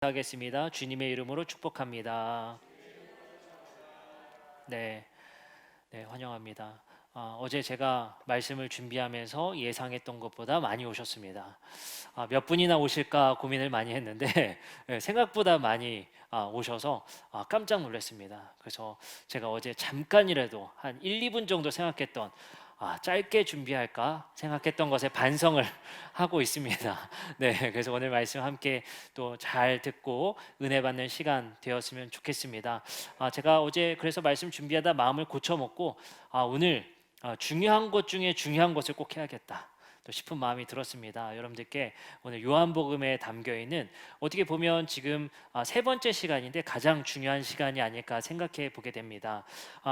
하겠습니다. 주님의 이름으로 축복합니다. 네, 네, 환영합니다. 어제 제가 말씀을 준비하면서 예상했던 것보다 많이 오셨습니다. 몇 분이나 오실까 고민을 많이 했는데 네, 생각보다 많이 오셔서 깜짝 놀랐습니다. 그래서 제가 어제 잠깐이라도 한 1, 2분 정도 생각했던 짧게 준비할까 생각했던 것에 반성을 하고 있습니다. 네, 그래서 오늘 말씀 함께 또 잘 듣고 은혜 받는 시간 되었으면 좋겠습니다. 제가 어제 그래서 말씀 준비하다 마음을 고쳐먹고 오늘 중요한 것 중에 중요한 것을 꼭 해야겠다 또 싶은 마음이 들었습니다. 여러분들께 오늘 요한복음에 담겨 있는 어떻게 보면 지금 세 번째 시간인데 가장 중요한 시간이 아닐까 생각해 보게 됩니다.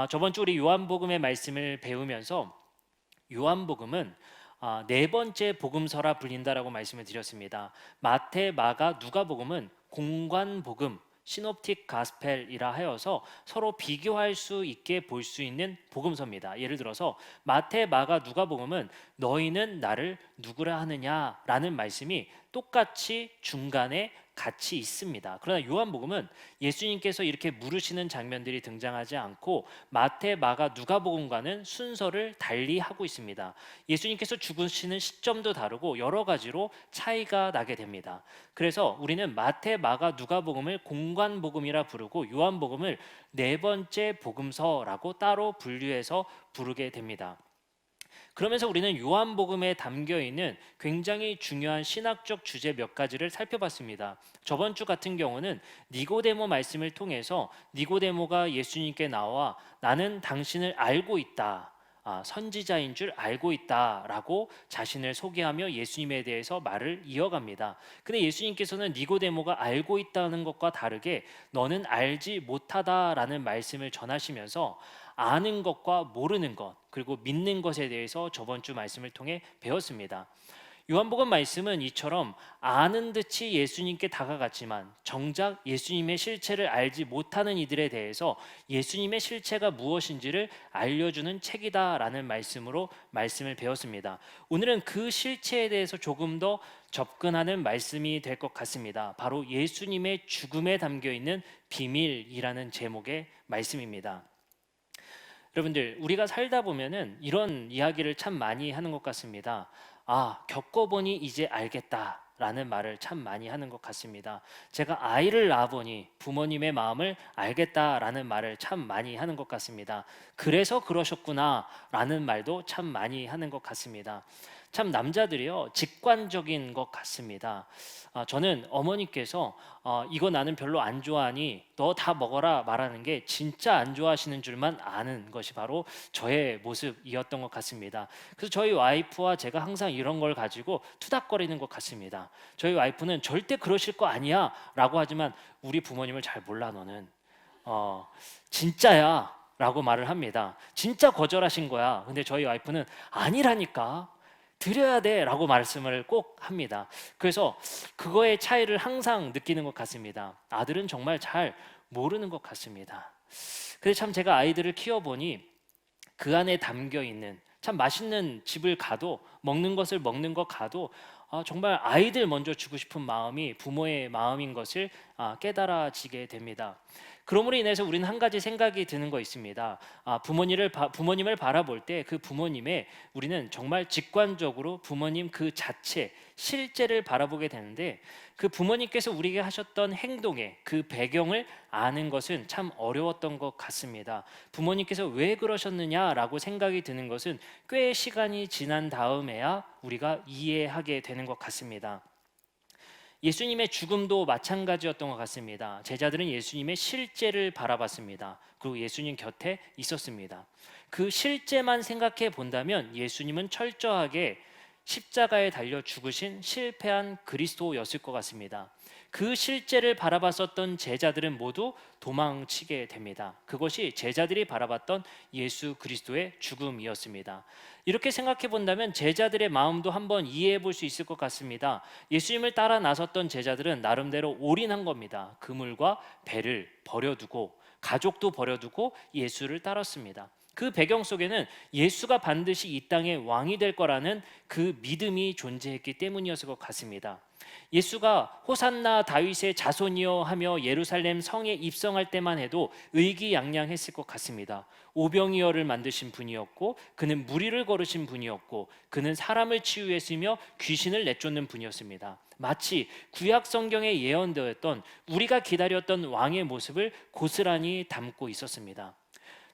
저번 주 우리 요한복음의 말씀을 배우면서 요한복음은 네 번째 복음서라 불린다라고 말씀을 드렸습니다. 마태, 마가, 누가복음은 공관복음, 시놉틱 가스펠이라 하여서 서로 비교할 수 있게 볼 수 있는 복음서입니다. 예를 들어서 마태, 마가, 누가복음은 너희는 나를 누구라 하느냐라는 말씀이 똑같이 중간에 같이 있습니다. 그러나 요한복음은 예수님께서 이렇게 물으시는 장면들이 등장하지 않고 마태, 마가, 누가복음과는 순서를 달리 하고 있습니다. 예수님께서 죽으시는 시점도 다르고 여러 가지로 차이가 나게 됩니다. 그래서 우리는 마태, 마가, 누가복음을 공관복음이라 부르고 요한복음을 네 번째 복음서라고 따로 분류해서 부르게 됩니다. 그러면서 우리는 요한복음에 담겨 있는 굉장히 중요한 신학적 주제 몇 가지를 살펴봤습니다. 저번 주 같은 경우는 니고데모 말씀을 통해서 니고데모가 예수님께 나와 나는 당신을 알고 있다. 선지자인 줄 알고 있다라고 자신을 소개하며 예수님에 대해서 말을 이어갑니다. 근데 예수님께서는 니고데모가 알고 있다는 것과 다르게 너는 알지 못하다라는 말씀을 전하시면서 아는 것과 모르는 것 그리고 믿는 것에 대해서 저번 주 말씀을 통해 배웠습니다. 요한복음 말씀은 이처럼 아는 듯이 예수님께 다가갔지만 정작 예수님의 실체를 알지 못하는 이들에 대해서 예수님의 실체가 무엇인지를 알려주는 책이다라는 말씀으로 말씀을 배웠습니다. 오늘은 그 실체에 대해서 조금 더 접근하는 말씀이 될 것 같습니다. 바로 예수님의 죽음에 담겨 있는 비밀이라는 제목의 말씀입니다. 여러분들 우리가 살다 보면은 이런 이야기를 참 많이 하는 것 같습니다. 겪어보니 이제 알겠다라는 말을 참 많이 하는 것 같습니다. 제가 아이를 낳아보니 부모님의 마음을 알겠다라는 말을 참 많이 하는 것 같습니다. 그래서 그러셨구나라는 말도 참 많이 하는 것 같습니다. 참 남자들이요 직관적인 것 같습니다. 저는 어머니께서 이거 나는 별로 안 좋아하니 너 다 먹어라 말하는 게 진짜 안 좋아하시는 줄만 아는 것이 바로 저의 모습이었던 것 같습니다. 그래서 저희 와이프와 제가 항상 이런 걸 가지고 투닥거리는 것 같습니다. 저희 와이프는 절대 그러실 거 아니야 라고 하지만 우리 부모님을 잘 몰라 너는 진짜야 라고 말을 합니다. 진짜 거절하신 거야. 근데 저희 와이프는 아니라니까 드려야 돼 라고 말씀을 꼭 합니다. 그래서 그거의 차이를 항상 느끼는 것 같습니다. 아들은 정말 잘 모르는 것 같습니다. 그래서 참 제가 아이들을 키워보니 그 안에 담겨 있는 참 맛있는 집을 가도 먹는 것을 먹는 것 가도 정말 아이들 먼저 주고 싶은 마음이 부모의 마음인 것을 깨달아지게 됩니다. 그러므로 인해서 우리는 한 가지 생각이 드는 거 있습니다. 부모님을 바라볼 때 그 부모님의 우리는 정말 직관적으로 부모님 그 자체 실제를 바라보게 되는데 그 부모님께서 우리에게 하셨던 행동의 그 배경을 아는 것은 참 어려웠던 것 같습니다. 부모님께서 왜 그러셨느냐라고 생각이 드는 것은 꽤 시간이 지난 다음에야 우리가 이해하게 되는 것 같습니다. 예수님의 죽음도 마찬가지였던 것 같습니다. 제자들은 예수님의 실제를 바라봤습니다. 그리고 예수님 곁에 있었습니다. 그 실제만 생각해 본다면 예수님은 철저하게 십자가에 달려 죽으신 실패한 그리스도였을 것 같습니다. 그 실제를 바라봤었던 제자들은 모두 도망치게 됩니다. 그것이 제자들이 바라봤던 예수 그리스도의 죽음이었습니다. 이렇게 생각해 본다면 제자들의 마음도 한번 이해해 볼 수 있을 것 같습니다. 예수님을 따라 나섰던 제자들은 나름대로 올인한 겁니다. 그물과 배를 버려두고 가족도 버려두고 예수를 따랐습니다. 그 배경 속에는 예수가 반드시 이 땅의 왕이 될 거라는 그 믿음이 존재했기 때문이었을 것 같습니다. 예수가 호산나 다윗의 자손이여 하며 예루살렘 성에 입성할 때만 해도 의기양양했을 것 같습니다. 오병이어를 만드신 분이었고, 그는 무리를 거르신 분이었고, 그는 사람을 치유했으며 귀신을 내쫓는 분이었습니다. 마치 구약 성경에 예언되었던, 우리가 기다렸던 왕의 모습을 고스란히 담고 있었습니다.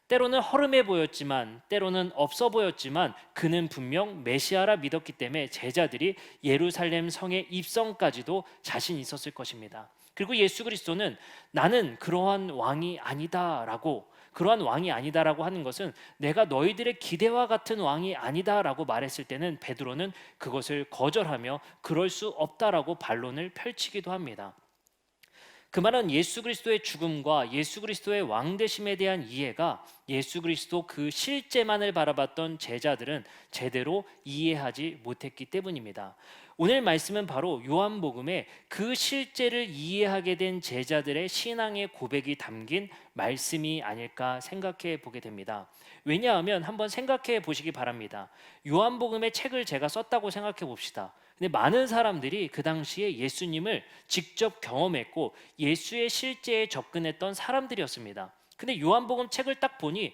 때로는 허름해 보였지만, 때로는 없어 보였지만, 그는 분명 메시아라 믿었기 때문에 제자들이 예루살렘 성의 입성까지도 자신 있었을 것입니다. 그리고 예수 그리스도는 나는 그러한 왕이 아니다라고, 그러한 왕이 아니다라고 하는 것은 내가 너희들의 기대와 같은 왕이 아니다라고 말했을 때는 베드로는 그것을 거절하며 그럴 수 없다라고 반론을 펼치기도 합니다. 그 말은 예수 그리스도의 죽음과 예수 그리스도의 왕되심에 대한 이해가 예수 그리스도 그 실제만을 바라봤던 제자들은 제대로 이해하지 못했기 때문입니다. 오늘 말씀은 바로 요한복음에 그 실제를 이해하게 된 제자들의 신앙의 고백이 담긴 말씀이 아닐까 생각해 보게 됩니다. 왜냐하면 한번 생각해 보시기 바랍니다. 요한복음의 책을 제가 썼다고 생각해 봅시다. 근데 많은 사람들이 그 당시에 예수님을 직접 경험했고 예수의 실제에 접근했던 사람들이었습니다. 근데 요한복음 책을 딱 보니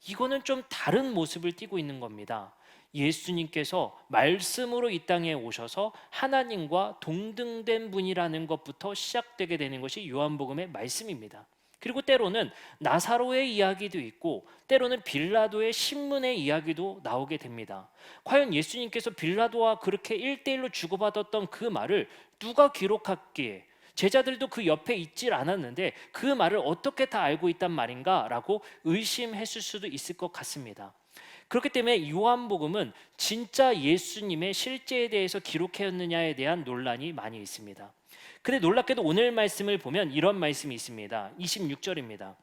이거는 좀 다른 모습을 띠고 있는 겁니다. 예수님께서 말씀으로 이 땅에 오셔서 하나님과 동등된 분이라는 것부터 시작되게 되는 것이 요한복음의 말씀입니다. 그리고 때로는 나사로의 이야기도 있고 때로는 빌라도의 신문의 이야기도 나오게 됩니다. 과연 예수님께서 빌라도와 그렇게 1대1로 주고받았던 그 말을 누가 기록했기에, 제자들도 그 옆에 있질 않았는데 그 말을 어떻게 다 알고 있단 말인가 라고 의심했을 수도 있을 것 같습니다. 그렇기 때문에 요한복음은 진짜 예수님의 실제에 대해서 기록했느냐에 대한 논란이 많이 있습니다. 근데 놀랍게도 오늘 말씀을 보면 이런 말씀이 있습니다. 26절입니다.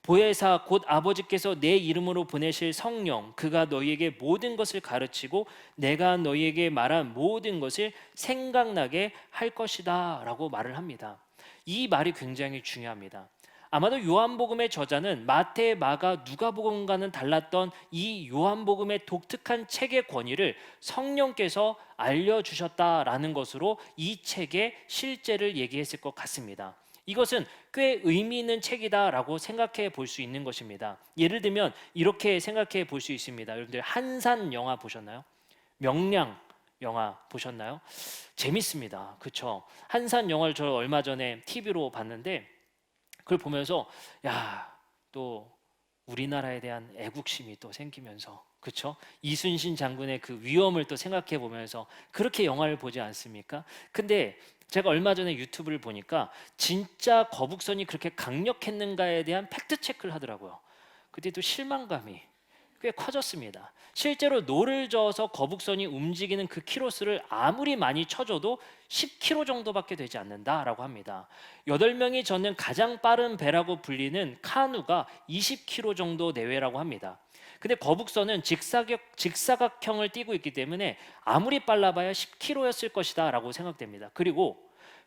보혜사 곧 아버지께서 내 이름으로 보내실 성령, 그가 너희에게 모든 것을 가르치고 내가 너희에게 말한 모든 것을 생각나게 할 것이다 라고 말을 합니다. 이 말이 굉장히 중요합니다. 아마도 요한복음의 저자는 마태, 마가, 누가복음과는 달랐던 이 요한복음의 독특한 책의 권위를 성령께서 알려주셨다라는 것으로 이 책의 실제를 얘기했을 것 같습니다. 이것은 꽤 의미 있는 책이다라고 생각해 볼 수 있는 것입니다. 예를 들면 이렇게 생각해 볼 수 있습니다. 여러분들 한산 영화 보셨나요? 명량 영화 보셨나요? 재밌습니다. 그렇죠? 한산 영화를 저 얼마 전에 TV로 봤는데 그걸 보면서 또 우리나라에 대한 애국심이 또 생기면서, 그렇죠? 이순신 장군의 그 위엄을 또 생각해 보면서 그렇게 영화를 보지 않습니까? 근데 제가 얼마 전에 유튜브를 보니까 진짜 거북선이 그렇게 강력했는가에 대한 팩트 체크를 하더라고요. 그때 또 실망감이 꽤 커졌습니다. 실제로 노를 저어서 거북선이 움직이는 그 키로수를 아무리 많이 쳐줘도 10km 정도밖에 되지 않는다라고 합니다. 8명이 젓는 가장 빠른 배라고 불리는 카누가 20km 정도 내외라고 합니다. 근데 거북선은 직사각형을 띠고 있기 때문에 아무리 빨라봐야 10km였을 것이다 라고 생각됩니다. 그리고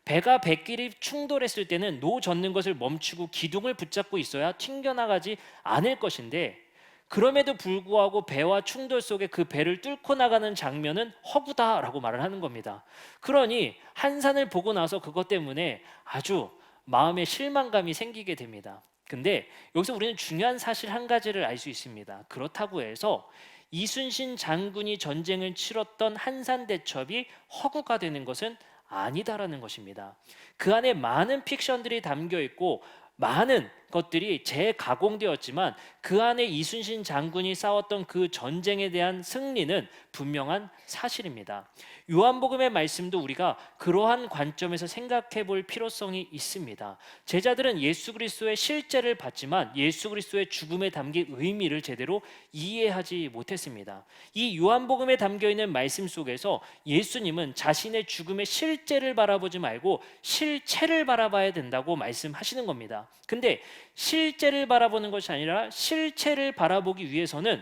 배가 뱃길이 충돌했을 때는 노 젓는 것을 멈추고 기둥을 붙잡고 있어야 튕겨나가지 않을 것인데, 그럼에도 불구하고 배와 충돌 속에 그 배를 뚫고 나가는 장면은 허구다라고 말을 하는 겁니다. 그러니 한산을 보고 나서 그것 때문에 아주 마음에 실망감이 생기게 됩니다. 근데 여기서 우리는 중요한 사실 한 가지를 알 수 있습니다. 그렇다고 해서 이순신 장군이 전쟁을 치렀던 한산대첩이 허구가 되는 것은 아니다라는 것입니다. 그 안에 많은 픽션들이 담겨 있고 많은 것들이 재가공되었지만 그 안에 이순신 장군이 싸웠던 그 전쟁에 대한 승리는 분명한 사실입니다. 요한복음의 말씀도 우리가 그러한 관점에서 생각해 볼 필요성이 있습니다. 제자들은 예수 그리스도의 실제를 봤지만 예수 그리스도의 죽음에 담긴 의미를 제대로 이해하지 못했습니다. 이 요한복음에 담겨 있는 말씀 속에서 예수님은 자신의 죽음의 실제를 바라보지 말고 실체를 바라봐야 된다고 말씀하시는 겁니다. 근데 실제를 바라보는 것이 아니라 실체를 바라보기 위해서는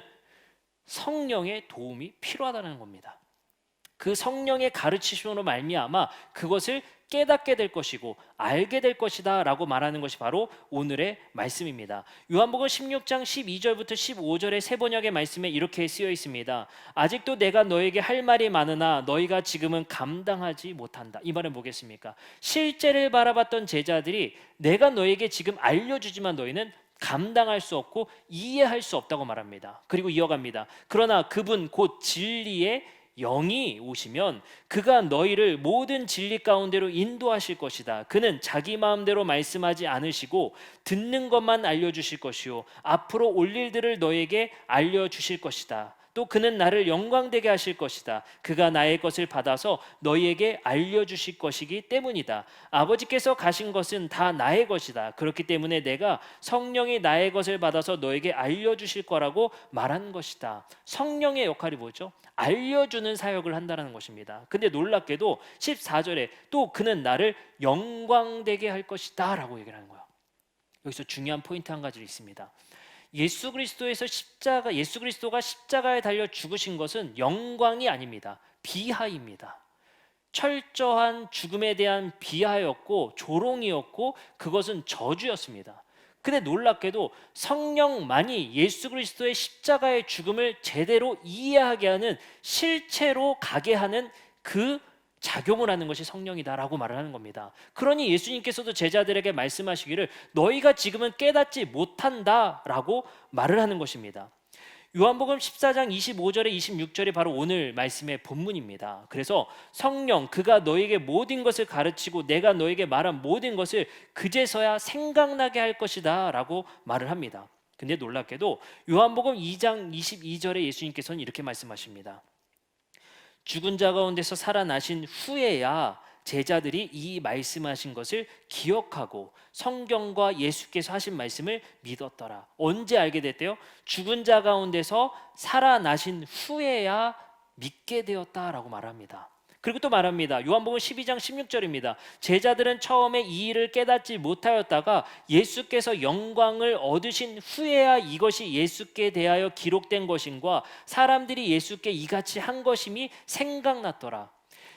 성령의 도움이 필요하다는 겁니다. 그 성령의 가르치심으로 말미암아 그것을 깨닫게 될 것이고 알게 될 것이다 라고 말하는 것이 바로 오늘의 말씀입니다. 요한복음 16장 12절부터 15절의 세 번역의 말씀에 이렇게 쓰여 있습니다. 아직도 내가 너에게 할 말이 많으나 너희가 지금은 감당하지 못한다. 이 말은 뭐겠습니까? 실제를 바라봤던 제자들이 내가 너에게 지금 알려주지만 너희는 감당할 수 없고 이해할 수 없다고 말합니다. 그리고 이어갑니다. 그러나 그분 곧 진리의 영이 오시면 그가 너희를 모든 진리 가운데로 인도하실 것이다. 그는 자기 마음대로 말씀하지 않으시고 듣는 것만 알려주실 것이요 앞으로 올 일들을 너에게 알려주실 것이다. 또 그는 나를 영광되게 하실 것이다. 그가 나의 것을 받아서 너희에게 알려주실 것이기 때문이다. 아버지께서 가신 것은 다 나의 것이다. 그렇기 때문에 내가 성령이 나의 것을 받아서 너에게 알려주실 거라고 말한 것이다. 성령의 역할이 뭐죠? 알려주는 사역을 한다는 것입니다. 근데 놀랍게도 14절에 또 그는 나를 영광되게 할 것이다 라고 얘기를 하는 거예요. 여기서 중요한 포인트 한 가지 있습니다. 예수 그리스도가 십자가에 달려 죽으신 것은 영광이 아닙니다. 비하입니다. 철저한 죽음에 대한 비하였고 조롱이었고 그것은 저주였습니다. 근데 놀랍게도 성령만이 예수 그리스도의 십자가의 죽음을 제대로 이해하게 하는 실체로 가게 하는 그 작용을 하는 것이 성령이다라고 말을 하는 겁니다. 그러니 예수님께서도 제자들에게 말씀하시기를 너희가 지금은 깨닫지 못한다라고 말을 하는 것입니다. 요한복음 14장 25절에 26절이 바로 오늘 말씀의 본문입니다. 그래서 성령 그가 너에게 모든 것을 가르치고 내가 너에게 말한 모든 것을 그제서야 생각나게 할 것이다 라고 말을 합니다. 근데 놀랍게도 요한복음 2장 22절에 예수님께서는 이렇게 말씀하십니다. 죽은 자 가운데서 살아나신 후에야 제자들이 이 말씀하신 것을 기억하고 성경과 예수께서 하신 말씀을 믿었더라. 언제 알게 됐대요? 죽은 자 가운데서 살아나신 후에야 믿게 되었다라고 말합니다. 그리고 또 말합니다. 요한복음 12장 16절입니다. 제자들은 처음에 이 일을 깨닫지 못하였다가 예수께서 영광을 얻으신 후에야 이것이 예수께 대하여 기록된 것인과 사람들이 예수께 이같이 한 것임이 생각났더라.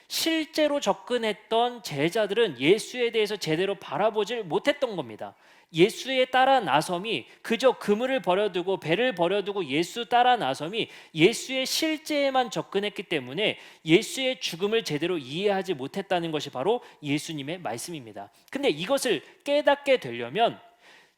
실제로 접근했던 제자들은 예수에 대해서 제대로 바라보질 못했던 겁니다. 예수에 따라 나섬이 그저 그물을 버려두고 배를 버려두고 예수 따라 나섬이 예수의 실제에만 접근했기 때문에 예수의 죽음을 제대로 이해하지 못했다는 것이 바로 예수님의 말씀입니다. 근데 이것을 깨닫게 되려면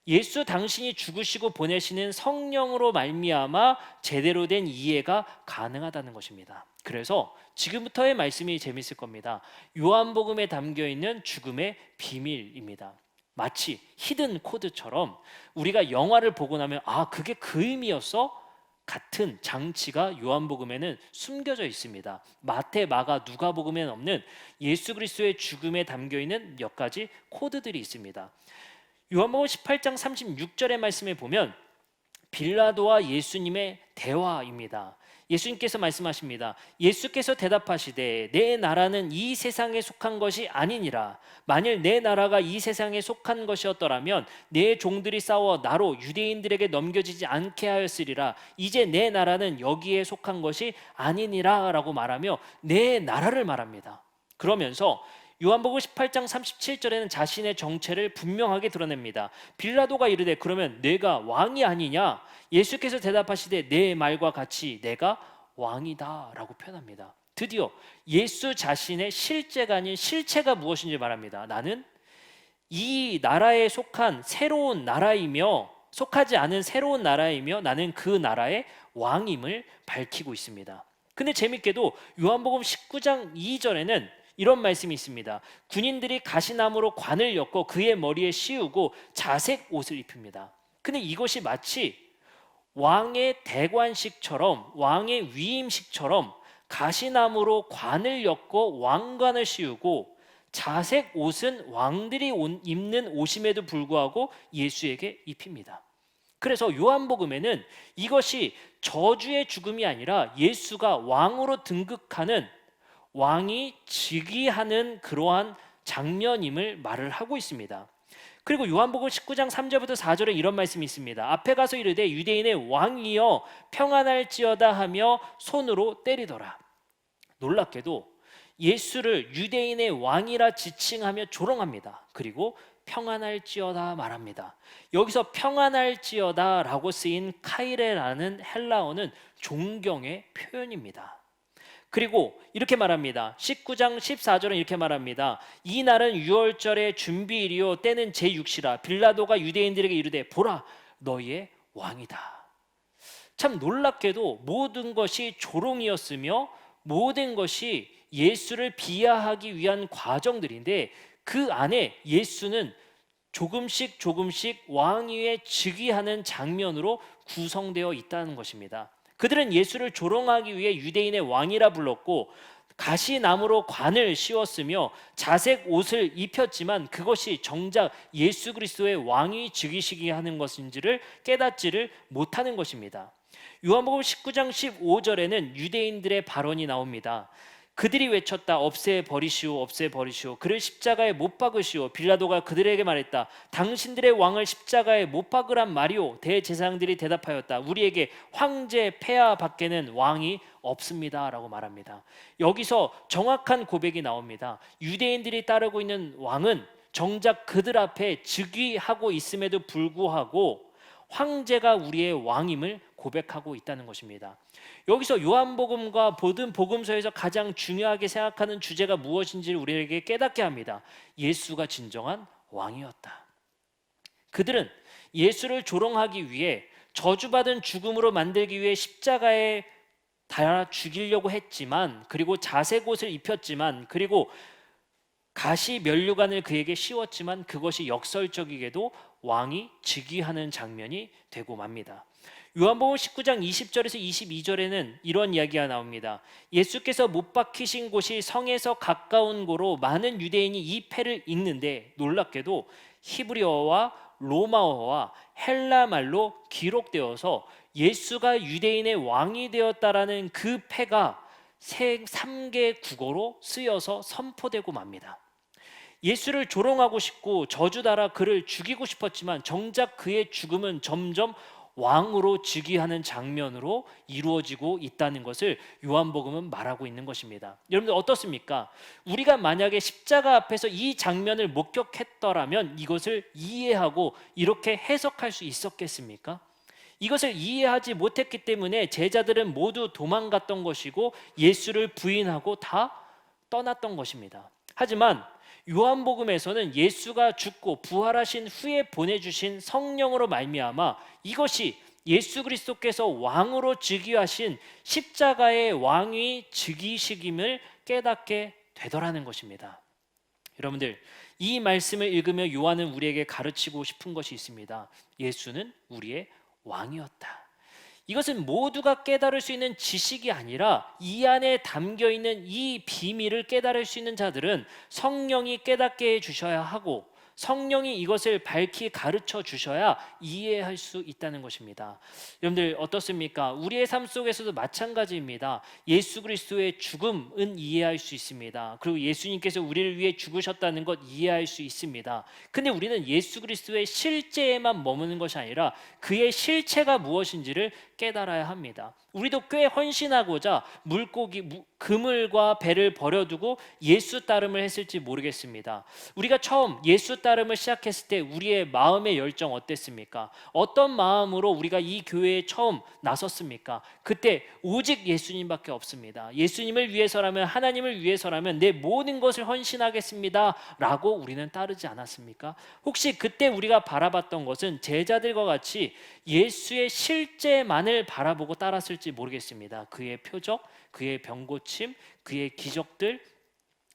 예수 당신이 죽으시고 보내시는 성령으로 말미암아 제대로 된 이해가 가능하다는 것입니다. 그래서 지금부터의 말씀이 재밌을 겁니다. 요한복음에 담겨있는 죽음의 비밀입니다. 마치 히든 코드처럼 우리가 영화를 보고 나면 아 그게 그 의미였어? 같은 장치가 요한복음에는 숨겨져 있습니다. 마태, 마가, 누가복음에는 없는 예수 그리스도의 죽음에 담겨있는 몇 가지 코드들이 있습니다. 요한복음 18장 36절의 말씀에 보면 빌라도와 예수님의 대화입니다. 예수님께서 말씀하십니다. 예수께서 대답하시되 내 나라는 이 세상에 속한 것이 아니니라. 만일 내 나라가 이 세상에 속한 것이었더라면 내 종들이 싸워 나로 유대인들에게 넘겨지지 않게 하였으리라. 이제 내 나라는 여기에 속한 것이 아니니라 라고 말하며 내 나라를 말합니다. 그러면서 요한복음 18장 37절에는 자신의 정체를 분명하게 드러냅니다. 빌라도가 이르되 그러면 내가 왕이 아니냐? 예수께서 대답하시되 내 말과 같이 내가 왕이다 라고 표현합니다. 드디어 예수 자신의 실제가 아닌 실체가 무엇인지 말합니다. 나는 이 나라에 속한 새로운 나라이며 속하지 않은 새로운 나라이며 나는 그 나라의 왕임을 밝히고 있습니다. 근데 재밌게도 요한복음 19장 2절에는 이런 말씀이 있습니다. 군인들이 가시나무로 관을 엮고 그의 머리에 씌우고 자색 옷을 입힙니다. 근데 이것이 마치 왕의 대관식처럼 왕의 위임식처럼 가시나무로 관을 엮고 왕관을 씌우고 자색 옷은 왕들이 입는 옷임에도 불구하고 예수에게 입힙니다. 그래서 요한복음에는 이것이 저주의 죽음이 아니라 예수가 왕으로 등극하는 왕이 즉위하는 그러한 장면임을 말을 하고 있습니다. 그리고 요한복음 19장 3절부터 4절에 이런 말씀이 있습니다. 앞에 가서 이르되 유대인의 왕이여 평안할지어다 하며 손으로 때리더라. 놀랍게도 예수를 유대인의 왕이라 지칭하며 조롱합니다. 그리고 평안할지어다 말합니다. 여기서 평안할지어다 라고 쓰인 카이레라는 헬라어는 존경의 표현입니다. 그리고 이렇게 말합니다. 19장 14절은 이렇게 말합니다. 이 날은 유월절의 준비일이요 때는 제6시라. 빌라도가 유대인들에게 이르되 보라 너희의 왕이다. 참 놀랍게도 모든 것이 조롱이었으며 모든 것이 예수를 비하하기 위한 과정들인데 그 안에 예수는 조금씩 왕위에 즉위하는 장면으로 구성되어 있다는 것입니다. 그들은 예수를 조롱하기 위해 유대인의 왕이라 불렀고 가시나무로 관을 씌웠으며 자색 옷을 입혔지만 그것이 정작 예수 그리스도의 왕위 즉위시기 하는 것인지를 깨닫지를 못하는 것입니다. 요한복음 19장 15절에는 유대인들의 발언이 나옵니다. 그들이 외쳤다. 없애버리시오 없애버리시오. 그를 십자가에 못 박으시오. 빌라도가 그들에게 말했다. 당신들의 왕을 십자가에 못 박으란 말이오. 대제사장들이 대답하였다. 우리에게 황제 폐하 밖에는 왕이 없습니다 라고 말합니다. 여기서 정확한 고백이 나옵니다. 유대인들이 따르고 있는 왕은 정작 그들 앞에 즉위하고 있음에도 불구하고 황제가 우리의 왕임을 고백하고 있다는 것입니다. 여기서 요한복음과 모든 복음서에서 가장 중요하게 생각하는 주제가 무엇인지를 우리에게 깨닫게 합니다. 예수가 진정한 왕이었다. 그들은 예수를 조롱하기 위해 저주받은 죽음으로 만들기 위해 십자가에 달아 죽이려고 했지만, 그리고 자색 옷을 입혔지만, 그리고 가시 면류관을 그에게 씌웠지만 그것이 역설적이게도 왕이 즉위하는 장면이 되고 맙니다. 요한복음 19장 20절에서 22절에는 이런 이야기가 나옵니다. 예수께서 못 박히신 곳이 성에서 가까운 고로 많은 유대인이 이 패를 읽는데 놀랍게도 히브리어와 로마어와 헬라말로 기록되어서 예수가 유대인의 왕이 되었다라는 그 패가 3개 국어로 쓰여서 선포되고 맙니다. 예수를 조롱하고 싶고 저주 달아 그를 죽이고 싶었지만 정작 그의 죽음은 점점 왕으로 즉위하는 장면으로 이루어지고 있다는 것을 요한복음은 말하고 있는 것입니다. 여러분들 어떻습니까? 우리가 만약에 십자가 앞에서 이 장면을 목격했더라면 이것을 이해하고 이렇게 해석할 수 있었겠습니까? 이것을 이해하지 못했기 때문에 제자들은 모두 도망갔던 것이고 예수를 부인하고 다 떠났던 것입니다. 하지만 요한복음에서는 예수가 죽고 부활하신 후에 보내주신 성령으로 말미암아 이것이 예수 그리스도께서 왕으로 즉위하신 십자가의 왕위 즉위식임을 깨닫게 되더라는 것입니다. 여러분들, 이 말씀을 읽으며 요한은 우리에게 가르치고 싶은 것이 있습니다. 예수는 우리의 왕이었다. 이것은 모두가 깨달을 수 있는 지식이 아니라 이 안에 담겨 있는 이 비밀을 깨달을 수 있는 자들은 성령이 깨닫게 해 주셔야 하고 성령이 이것을 밝히 가르쳐 주셔야 이해할 수 있다는 것입니다. 여러분들 어떻습니까? 우리의 삶 속에서도 마찬가지입니다. 예수 그리스도의 죽음은 이해할 수 있습니다. 그리고 예수님께서 우리를 위해 죽으셨다는 것 이해할 수 있습니다. 근데 우리는 예수 그리스도의 실제에만 머무는 것이 아니라 그의 실체가 무엇인지를 깨달아야 합니다. 우리도 꽤 헌신하고자 그물과 배를 버려두고 예수 따름을 했을지 모르겠습니다. 우리가 처음 예수 따름을 시작했을 때 우리의 마음의 열정 어땠습니까? 어떤 마음으로 우리가 이 교회에 처음 나섰습니까? 그때 오직 예수님밖에 없습니다. 예수님을 위해서라면, 하나님을 위해서라면 내 모든 것을 헌신하겠습니다 라고 우리는 따르지 않았습니까? 혹시 그때 우리가 바라봤던 것은 제자들과 같이 예수의 실제만을 바라보고 따랐을지 모르겠습니다. 그의 표적, 그의 병고침, 그의 기적들,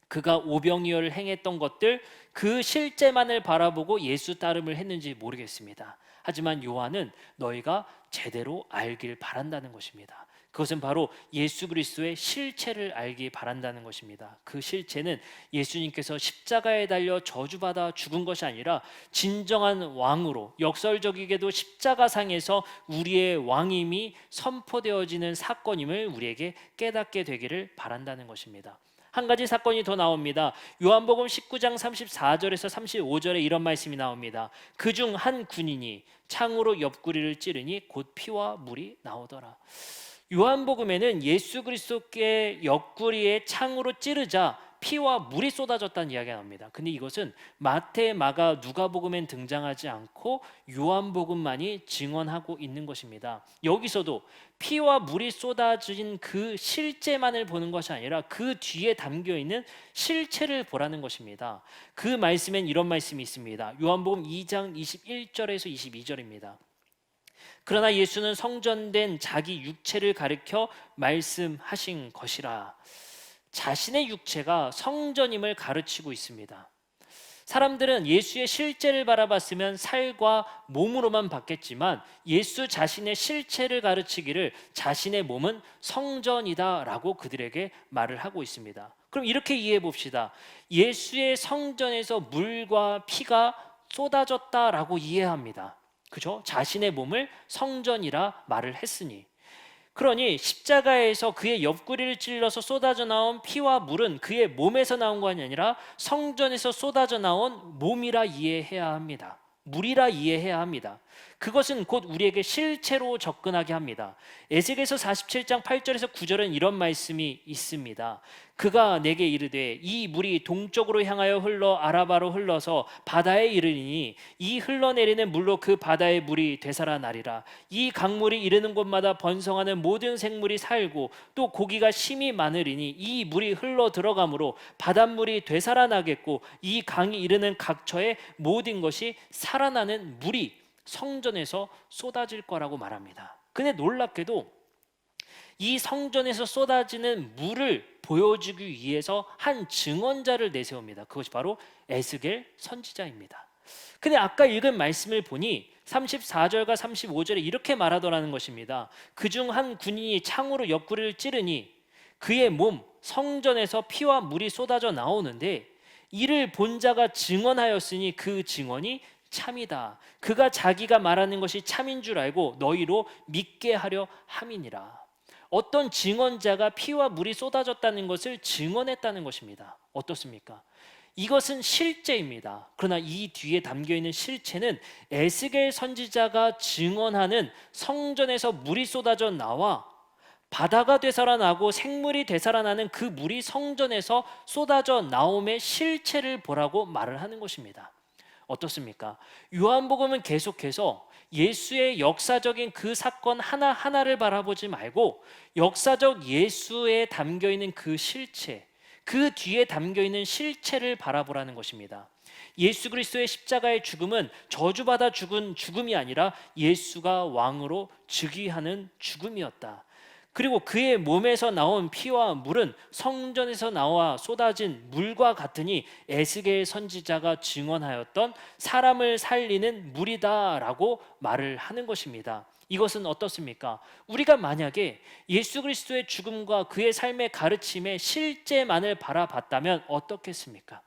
그가 오병이어를 행했던 것들, 그 실제만을 바라보고 예수 따름을 했는지 모르겠습니다. 하지만 요한은 너희가 제대로 알길 바란다는 것입니다. 그것은 바로 예수 그리스도의 실체를 알기 바란다는 것입니다. 그 실체는 예수님께서 십자가에 달려 저주받아 죽은 것이 아니라 진정한 왕으로, 역설적이게도 십자가상에서 우리의 왕임이 선포되어지는 사건임을 우리에게 깨닫게 되기를 바란다는 것입니다. 한 가지 사건이 더 나옵니다. 요한복음 19장 34절에서 35절에 이런 말씀이 나옵니다. 그중 한 군인이 창으로 옆구리를 찌르니 곧 피와 물이 나오더라. 요한복음에는 예수 그리스도께 옆구리에 창으로 찌르자 피와 물이 쏟아졌다는 이야기가 나옵니다. 근데 이것은 마태, 마가, 누가복음엔 등장하지 않고 요한복음만이 증언하고 있는 것입니다. 여기서도 피와 물이 쏟아진 그 실제만을 보는 것이 아니라 그 뒤에 담겨 있는 실체를 보라는 것입니다. 그 말씀엔 이런 말씀이 있습니다. 요한복음 2장 21절에서 22절입니다. 그러나 예수는 성전된 자기 육체를 가리켜 말씀하신 것이라. 자신의 육체가 성전임을 가르치고 있습니다. 사람들은 예수의 실제를 바라봤으면 살과 몸으로만 봤겠지만 예수 자신의 실체를 가르치기를 자신의 몸은 성전이다라고 그들에게 말을 하고 있습니다. 그럼 이렇게 이해해 봅시다. 예수의 성전에서 물과 피가 쏟아졌다라고 이해합니다. 그죠? 자신의 몸을 성전이라 말을 했으니. 그러니 십자가에서 그의 옆구리를 찔러서 쏟아져 나온 피와 물은 그의 몸에서 나온 것이 아니라 성전에서 쏟아져 나온 몸이라 이해해야 합니다. 물이라 이해해야 합니다. 그것은 곧 우리에게 실체로 접근하게 합니다. 에스겔서 47장 8절에서 9절은 이런 말씀이 있습니다. 그가 내게 이르되 이 물이 동쪽으로 향하여 흘러 아라바로 흘러서 바다에 이르리니 이 흘러내리는 물로 그 바다의 물이 되살아나리라. 이 강물이 이르는 곳마다 번성하는 모든 생물이 살고 또 고기가 심이 많으리니 이 물이 흘러 들어가므로 바닷물이 되살아나겠고 이 강이 이르는 각처의 모든 것이 살아나는 물이 성전에서 쏟아질 거라고 말합니다. 근데 놀랍게도 이 성전에서 쏟아지는 물을 보여주기 위해서 한 증언자를 내세웁니다. 그것이 바로 에스겔 선지자입니다. 근데 아까 읽은 말씀을 보니 34절과 35절에 이렇게 말하더라는 것입니다. 그중 한 군인이 창으로 옆구리를 찌르니 그의 몸 성전에서 피와 물이 쏟아져 나오는데 이를 본 자가 증언하였으니 그 증언이 참이다. 그가 자기가 말하는 것이 참인 줄 알고 너희로 믿게 하려 함이니라. 어떤 증언자가 피와 물이 쏟아졌다는 것을 증언했다는 것입니다. 어떻습니까? 이것은 실제입니다. 그러나 이 뒤에 담겨있는 실체는 에스겔 선지자가 증언하는 성전에서 물이 쏟아져 나와 바다가 되살아나고 생물이 되살아나는 그 물이 성전에서 쏟아져 나옴의 실체를 보라고 말을 하는 것입니다. 어떻습니까? 요한복음은 계속해서 예수의 역사적인 그 사건 하나하나를 바라보지 말고 역사적 예수에 담겨있는 그 실체, 그 뒤에 담겨있는 실체를 바라보라는 것입니다. 예수 그리스도의 십자가의 죽음은 저주받아 죽은 죽음이 아니라 예수가 왕으로 즉위하는 죽음이었다. 그리고 그의 몸에서 나온 피와 물은 성전에서 나와 쏟아진 물과 같으니 에스겔 선지자가 증언하였던 사람을 살리는 물이다라고 말을 하는 것입니다. 이것은 어떻습니까? 우리가 만약에 예수 그리스도의 죽음과 그의 삶의 가르침의 실제만을 바라봤다면 어떻겠습니까?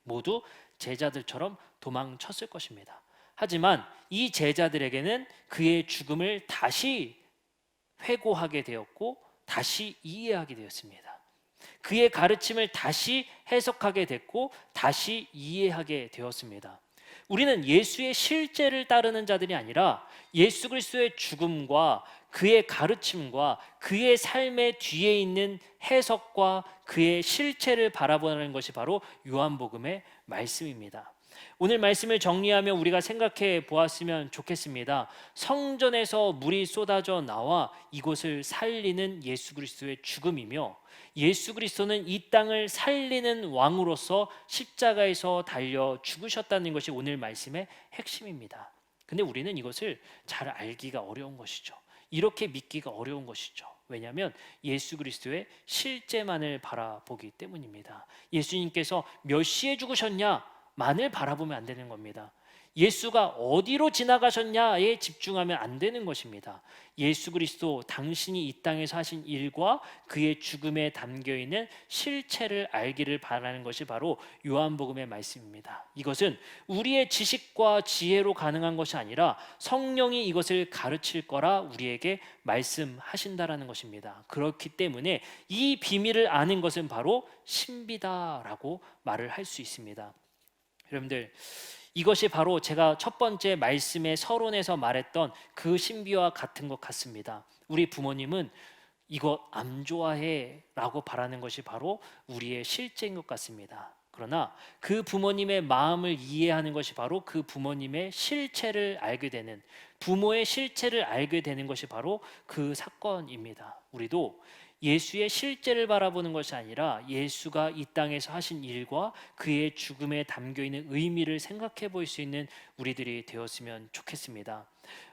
모두 제자들처럼 도망쳤을 것입니다. 하지만 이 제자들에게는 그의 죽음을 다시 회고하게 되었고 다시 이해하게 되었습니다. 그의 가르침을 다시 해석하게 됐고 다시 이해하게 되었습니다. 우리는 예수의 실제를 따르는 자들이 아니라 예수 그리스도의 죽음과 그의 가르침과 그의 삶의 뒤에 있는 해석과 그의 실체를 바라보는 것이 바로 요한복음의 말씀입니다. 오늘 말씀을 정리하며 우리가 생각해 보았으면 좋겠습니다. 성전에서 물이 쏟아져 나와 이곳을 살리는 예수 그리스도의 죽음이며 예수 그리스도는 이 땅을 살리는 왕으로서 십자가에서 달려 죽으셨다는 것이 오늘 말씀의 핵심입니다. 근데 우리는 이것을 잘 알기가 어려운 것이죠. 이렇게 믿기가 어려운 것이죠. 왜냐하면 예수 그리스도의 실제만을 바라보기 때문입니다. 예수님께서 몇 시에 죽으셨냐? 만을 바라보면 안 되는 겁니다. 예수가 어디로 지나가셨냐에 집중하면 안 되는 것입니다. 예수 그리스도 당신이 이 땅에서 하신 일과 그의 죽음에 담겨있는 실체를 알기를 바라는 것이 바로 요한복음의 말씀입니다. 이것은 우리의 지식과 지혜로 가능한 것이 아니라 성령이 이것을 가르칠 거라 우리에게 말씀하신다라는 것입니다. 그렇기 때문에 이 비밀을 아는 것은 바로 신비다라고 말을 할 수 있습니다. 여러분들, 이것이 바로 제가 첫 번째 말씀의 서론에서 말했던 그 신비와 같은 것 같습니다. 우리 부모님은 이거 안 좋아해 라고 바라는 것이 바로 우리의 실제인 것 같습니다. 그러나 그 부모님의 마음을 이해하는 것이 바로 그 부모님의 실체를 알게 되는, 부모의 실체를 알게 되는 것이 바로 그 사건입니다. 우리도 예수의 실제를 바라보는 것이 아니라 예수가 이 땅에서 하신 일과 그의 죽음에 담겨 있는 의미를 생각해 볼 수 있는 우리들이 되었으면 좋겠습니다.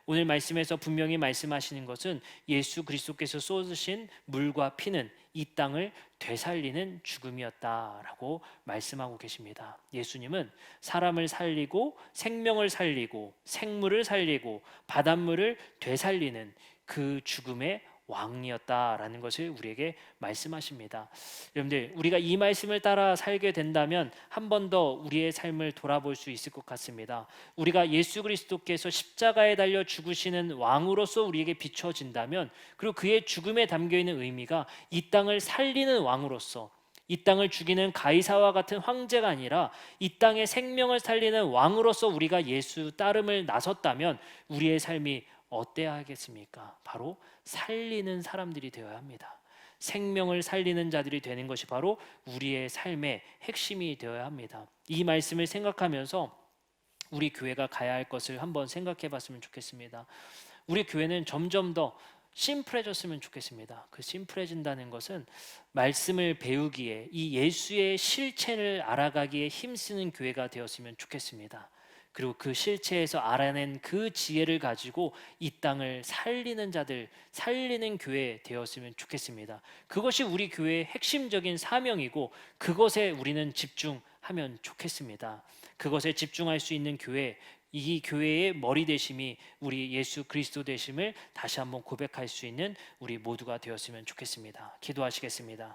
오늘 말씀에서 분명히 말씀하시는 것은 예수 그리스도께서 쏟으신 물과 피는 이 땅을 되살리는 죽음이었다라고 말씀하고 계십니다. 예수님은 사람을 살리고 생명을 살리고 생물을 살리고 바닷물을 되살리는 그 죽음의 왕이었다라는 것을 우리에게 말씀하십니다. 여러분들, 우리가 이 말씀을 따라 살게 된다면 한 번 더 우리의 삶을 돌아볼 수 있을 것 같습니다. 우리가 예수 그리스도께서 십자가에 달려 죽으시는 왕으로서 우리에게 비춰진다면, 그리고 그의 죽음에 담겨 있는 의미가 이 땅을 살리는 왕으로서, 이 땅을 죽이는 가이사와 같은 황제가 아니라 이 땅의 생명을 살리는 왕으로서 우리가 예수 따름을 나섰다면 우리의 삶이 어때야 하겠습니까? 바로 살리는 사람들이 되어야 합니다. 생명을 살리는 자들이 되는 것이 바로 우리의 삶의 핵심이 되어야 합니다. 이 말씀을 생각하면서 우리 교회가 가야 할 것을 한번 생각해 봤으면 좋겠습니다. 우리 교회는 점점 더 심플해졌으면 좋겠습니다. 그 심플해진다는 것은 말씀을 배우기에, 이 예수의 실체를 알아가기에 힘쓰는 교회가 되었으면 좋겠습니다. 그리고 그 실체에서 알아낸 그 지혜를 가지고 이 땅을 살리는 자들, 살리는 교회 되었으면 좋겠습니다. 그것이 우리 교회의 핵심적인 사명이고 그것에 우리는 집중하면 좋겠습니다. 그것에 집중할 수 있는 교회, 이 교회의 머리 되심이 우리 예수 그리스도 되심을 다시 한번 고백할 수 있는 우리 모두가 되었으면 좋겠습니다. 기도하시겠습니다.